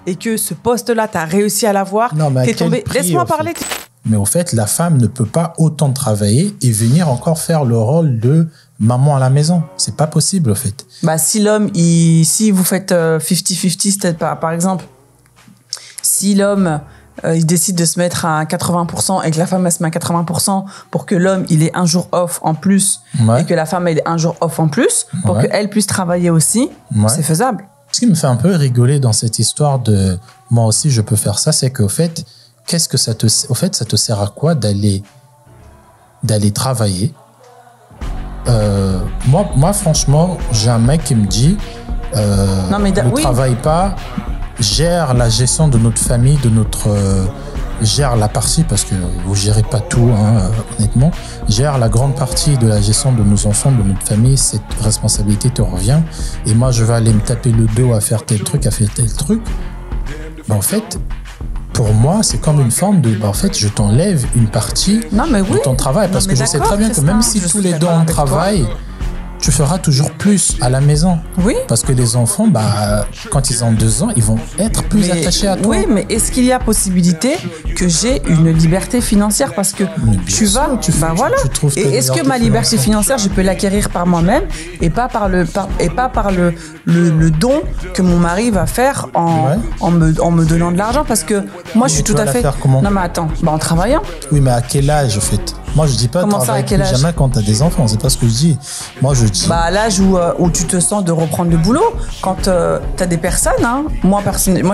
et que ce poste-là, tu as réussi à l'avoir, Non, mais t'es tombé. Laisse-moi parler. Mais au fait, la femme ne peut pas autant travailler et venir encore faire le rôle de maman à la maison. C'est pas possible, au fait. Bah, si l'homme, si vous faites 50-50, c'est par exemple, si l'homme, il décide de se mettre à 80% et que la femme, elle se met à 80% pour que l'homme, il ait un jour off en plus et que la femme, elle ait un jour off en plus pour qu'elle puisse travailler aussi, c'est faisable. Ce qui me fait un peu rigoler dans cette histoire de moi aussi, je peux faire ça, c'est qu'au fait, qu'est-ce que ça te sert à quoi d'aller travailler? Moi, franchement, j'ai un mec qui me dit ne travaille pas, gère la gestion de notre famille, gère la partie, parce que vous gérez pas tout, hein, honnêtement, gère la grande partie de la gestion de nos enfants, de notre famille, cette responsabilité te revient, et moi je vais aller me taper le dos à faire tel truc, en fait, pour moi, c'est comme une forme de... en fait, je t'enlève une partie de ton travail. Parce que je sais très bien que même si tous les deux on travaille, tu feras toujours plus à la maison. Oui. Parce que les enfants, quand ils ont 2 ans, ils vont être plus attachés à toi. Oui, mais est-ce qu'il y a possibilité que j'ai une liberté financière? Parce que voilà. Et est-ce que ma liberté financière, je peux l'acquérir par moi-même et pas par le don que mon mari va faire en me donnant de l'argent? Parce que moi, je suis tout à fait... Non, mais attends, en travaillant. Oui, mais à quel âge, en fait? Moi, je dis pas travailler plus jamais quand tu as des enfants. C'est pas ce que je dis. Moi, je dis... à l'âge où tu te sens de reprendre le boulot. Quand tu as des personnes, hein, moi,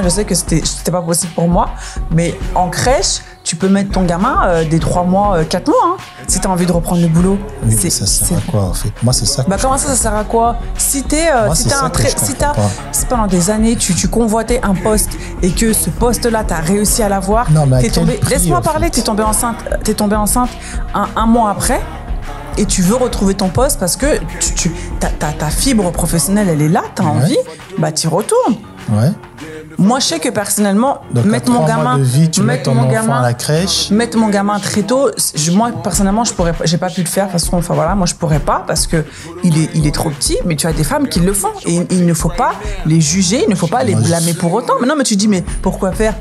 je sais que c'était pas possible pour moi, mais en crèche, tu peux mettre ton gamin des 3 mois, 4 mois, hein, si tu as envie de reprendre le boulot. Oui, mais ça sert à quoi, en fait? Moi, c'est ça. Comment ça sert à quoi? Si pendant des années, tu convoitais un poste et que ce poste-là, tu as réussi à l'avoir, t'es tombé... Laisse-moi parler, t'es tombée enceinte un mois après, et tu veux retrouver ton poste parce que ta fibre professionnelle, elle est là, tu as envie, t'y retournes. Ouais. Moi, je sais que personnellement, donc, mettre mon gamin à la crèche, mettre mon gamin très tôt, moi personnellement, j'ai pas pu le faire. De toute façon, moi je pourrais pas parce que il est trop petit. Mais tu as des femmes qui le font et il ne faut pas les juger, il ne faut pas les blâmer pour autant. Mais non, mais tu dis mais pourquoi faire?